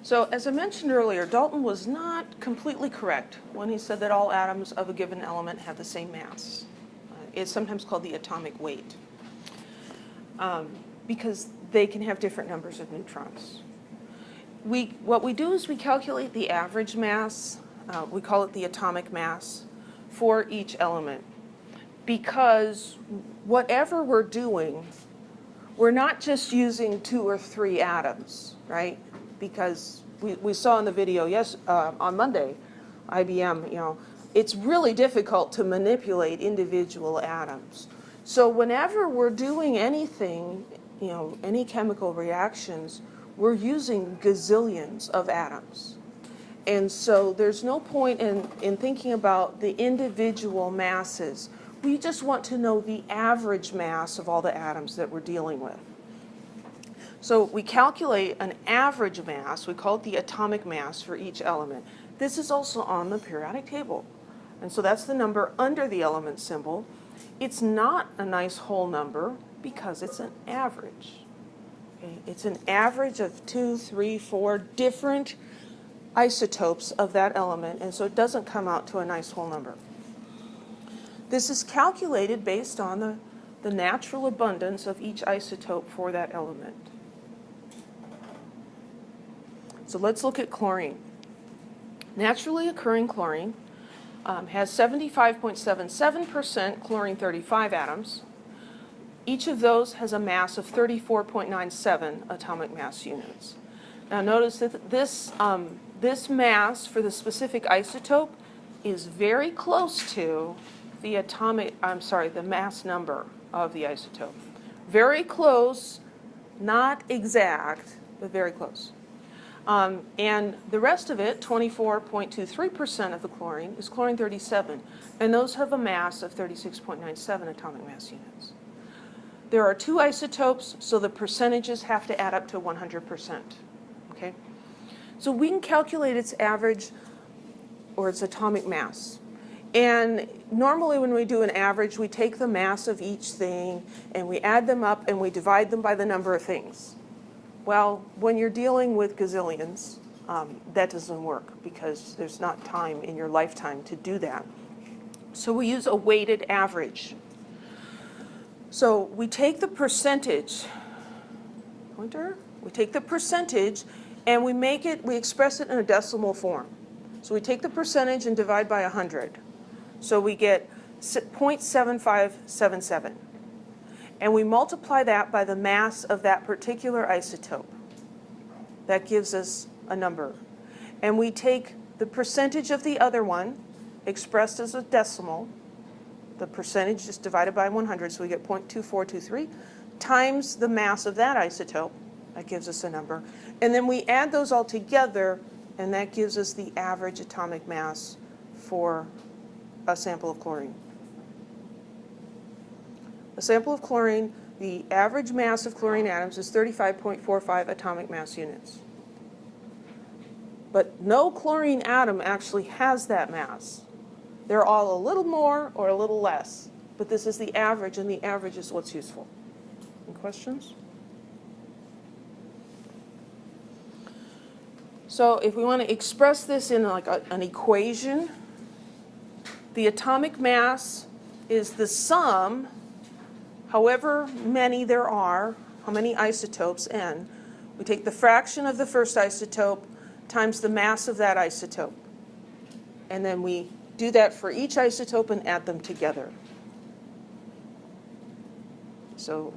So as I mentioned earlier, Dalton was not completely correct when he said that all atoms of a given element have the same mass. It's sometimes called the atomic weight because they can have different numbers of neutrons. What we do is we calculate the average mass, we call it the atomic mass, for each element. Because whatever we're doing, we're not just using 2 or 3 atoms, right? Because we saw in the video on Monday, IBM, it's really difficult to manipulate individual atoms. So whenever we're doing anything, any chemical reactions, we're using gazillions of atoms. And so there's no point in thinking about the individual masses. We just want to know the average mass of all the atoms that we're dealing with. So we calculate an average mass, we call it the atomic mass for each element. This is also on the periodic table. And so that's the number under the element symbol. It's not a nice whole number because it's an average. Okay? It's an average of 2, 3, 4 different isotopes of that element, and so it doesn't come out to a nice whole number. This is calculated based on the natural abundance of each isotope for that element. So let's look at chlorine. Naturally occurring chlorine has 75.77% chlorine-35 atoms. Each of those has a mass of 34.97 atomic mass units. Now notice that this mass for the specific isotope is very close to the mass number of the isotope. Very close, not exact, but very close. And the rest of it, 24.23% of the chlorine, is chlorine-37, and those have a mass of 36.97 atomic mass units. There are 2 isotopes, so the percentages have to add up to 100%. Okay? So we can calculate its average or its atomic mass. And normally when we do an average, we take the mass of each thing and we add them up and we divide them by the number of things. Well, when you're dealing with gazillions, that doesn't work because there's not time in your lifetime to do that. So we use a weighted average. So we take the percentage, we take the percentage and we express it in a decimal form. So we take the percentage and divide by 100. So we get 0.7577. And we multiply that by the mass of that particular isotope. That gives us a number. And we take the percentage of the other one, expressed as a decimal, the percentage is divided by 100, so we get 0.2423, times the mass of that isotope. That gives us a number. And then we add those all together, and that gives us the average atomic mass for a sample of chlorine. A sample of chlorine, the average mass of chlorine atoms is 35.45 atomic mass units. But no chlorine atom actually has that mass. They're all a little more or a little less. But this is the average, and the average is what's useful. Any questions? So if we want to express this in like an equation, the atomic mass is the sum, however many there are, how many isotopes, n. We take the fraction of the first isotope times the mass of that isotope. And then we do that for each isotope and add them together. So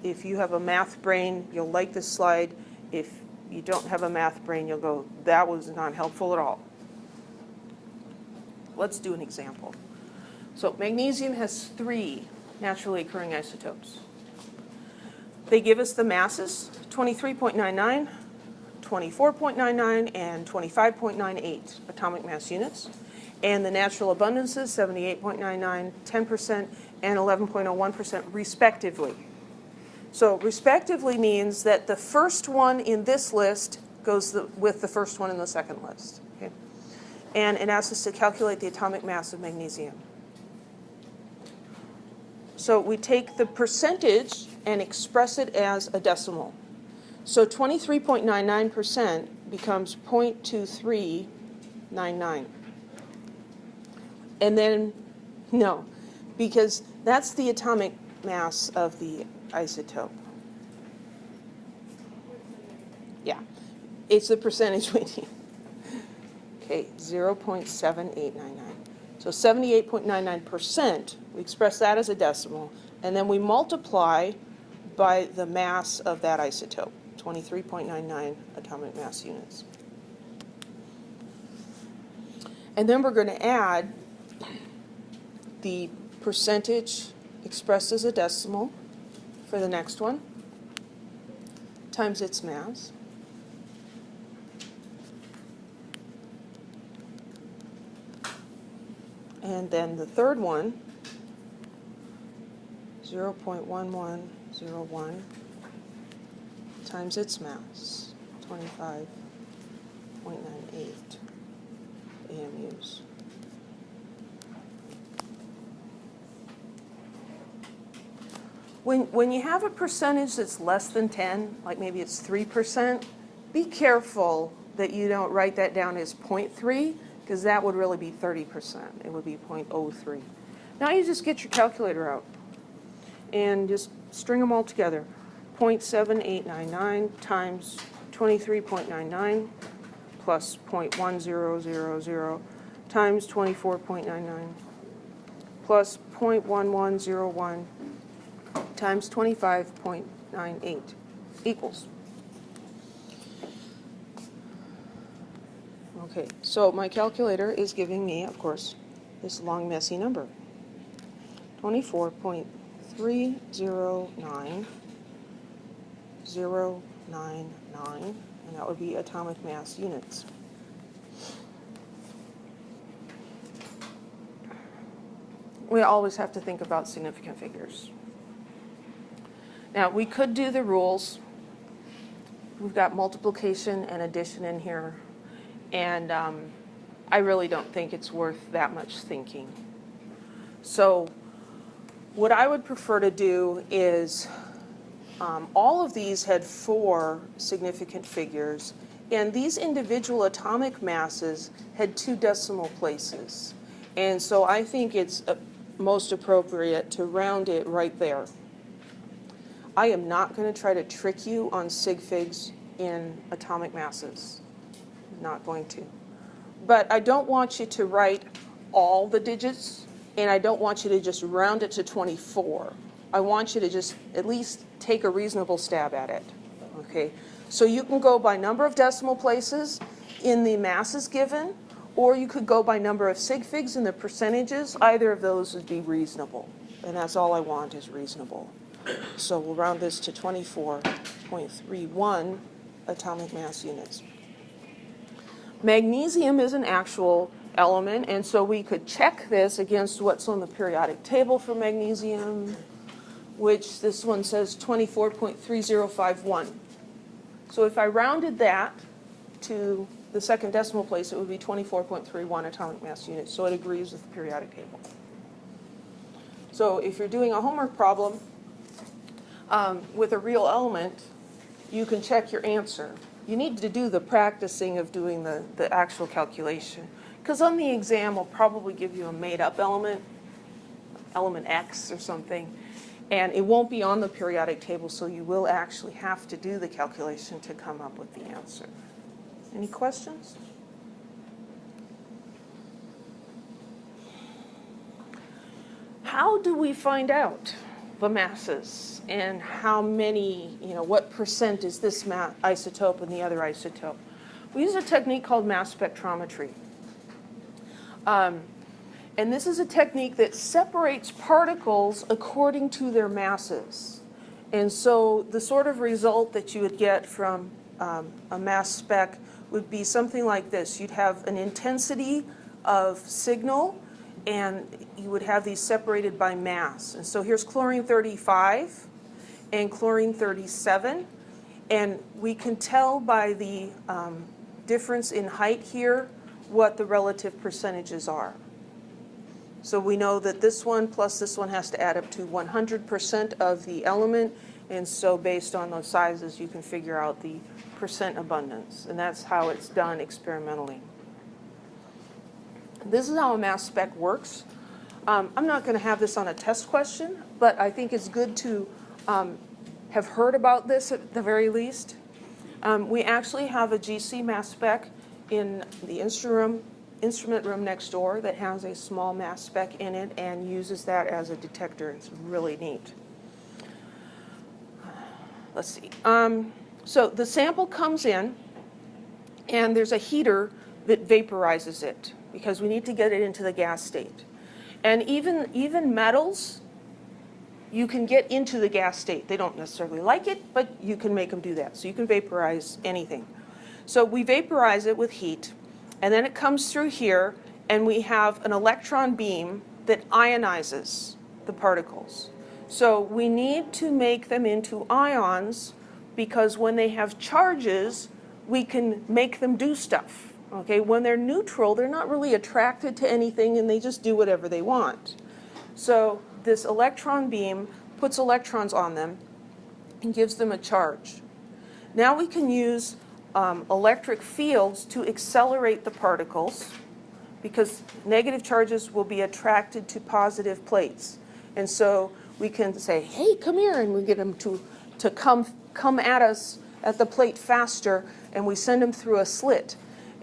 if you have a math brain, you'll like this slide. If you don't have a math brain, you'll go, that was not helpful at all. Let's do an example. So magnesium has 3 naturally occurring isotopes. They give us the masses, 23.99, 24.99, and 25.98 atomic mass units. And the natural abundances, 78.99, 10%, and 11.01% respectively. So respectively means that the first one in this list goes with the first one in the second list. Okay? And it asks us to calculate the atomic mass of magnesium. So we take the percentage and express it as a decimal. So 23.99% becomes 0.2399. And then, no, because that's the atomic mass of the isotope. Yeah, it's the percentage we need. Okay, 0.7899. So 78.99%, we express that as a decimal, and then we multiply by the mass of that isotope, 23.99 atomic mass units. And then we're going to add the percentage expressed as a decimal for the next one times its mass. And then the third one, 0.1101 times its mass, 25.98 AMUs. When you have a percentage that's less than 10, like maybe it's 3%, be careful that you don't write that down as 0.3, because that would really be 30%. It would be 0.03. Now you just get your calculator out and just string them all together. 0.7899 times 23.99 plus 0.1000 times 24.99 plus 0.1101 times 25.98 equals. Okay, so my calculator is giving me, of course, this long, messy number. 24.309099, and that would be atomic mass units. We always have to think about significant figures. Now, we could do the rules. We've got multiplication and addition in here. And I really don't think it's worth that much thinking. So what I would prefer to do is all of these had 4 significant figures, and these individual atomic masses had 2 decimal places. And so I think it's most appropriate to round it right there. I am not going to try to trick you on sig figs in atomic masses. Not going to. But I don't want you to write all the digits, and I don't want you to just round it to 24. I want you to just at least take a reasonable stab at it. Okay? So you can go by number of decimal places in the masses given, or you could go by number of sig figs in the percentages. Either of those would be reasonable, and that's all I want is reasonable. So we'll round this to 24.31 atomic mass units. Magnesium is an actual element, and so we could check this against what's on the periodic table for magnesium, which this one says 24.3051. So if I rounded that to the second decimal place, it would be 24.31 atomic mass units, so it agrees with the periodic table. So if you're doing a homework problem with a real element, you can check your answer. You need to do the practicing of doing the actual calculation. Because on the exam, we'll probably give you a made-up element, element X or something, and it won't be on the periodic table, so you will actually have to do the calculation to come up with the answer. Any questions? How do we find out the masses and how many, what percent is this isotope and the other isotope? We use a technique called mass spectrometry. And this is a technique that separates particles according to their masses. And so the sort of result that you would get from a mass spec would be something like this. You'd have an intensity of signal, and you would have these separated by mass. And so here's chlorine 35 and chlorine 37. And we can tell by the difference in height here what the relative percentages are. So we know that this one plus this one has to add up to 100% of the element. And so based on those sizes, you can figure out the 99% abundance, and that's how it's done experimentally. This is how a mass spec works. I'm not going to have this on a test question, but I think it's good to have heard about this at the very least. We actually have a GC mass spec in the instrument room next door that has a small mass spec in it and uses that as a detector. It's really neat. Let's see. So the sample comes in, and there's a heater that vaporizes it because we need to get it into the gas state. And even metals, you can get into the gas state. They don't necessarily like it, but you can make them do that. So you can vaporize anything. So we vaporize it with heat, and then it comes through here, and we have an electron beam that ionizes the particles. So we need to make them into ions because when they have charges, we can make them do stuff. Okay? When they're neutral, they're not really attracted to anything, and they just do whatever they want. So this electron beam puts electrons on them and gives them a charge. Now we can use electric fields to accelerate the particles because negative charges will be attracted to positive plates. And so we can say, hey, come here, and we get them to come at us at the plate faster, and we send them through a slit.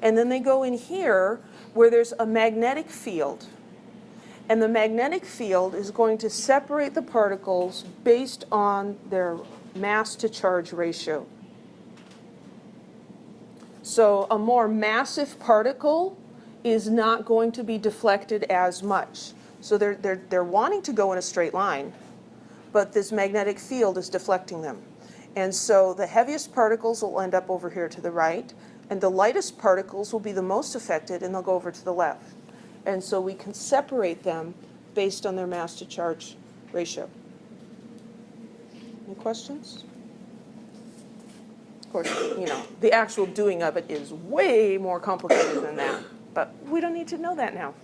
And then they go in here where there's a magnetic field. And the magnetic field is going to separate the particles based on their mass to charge ratio. So a more massive particle is not going to be deflected as much. So they're wanting to go in a straight line, but this magnetic field is deflecting them. And so the heaviest particles will end up over here to the right, and the lightest particles will be the most affected, and they'll go over to the left. And so we can separate them based on their mass to charge ratio. Any questions? Of course, you know, the actual doing of it is way more complicated than that, but we don't need to know that now.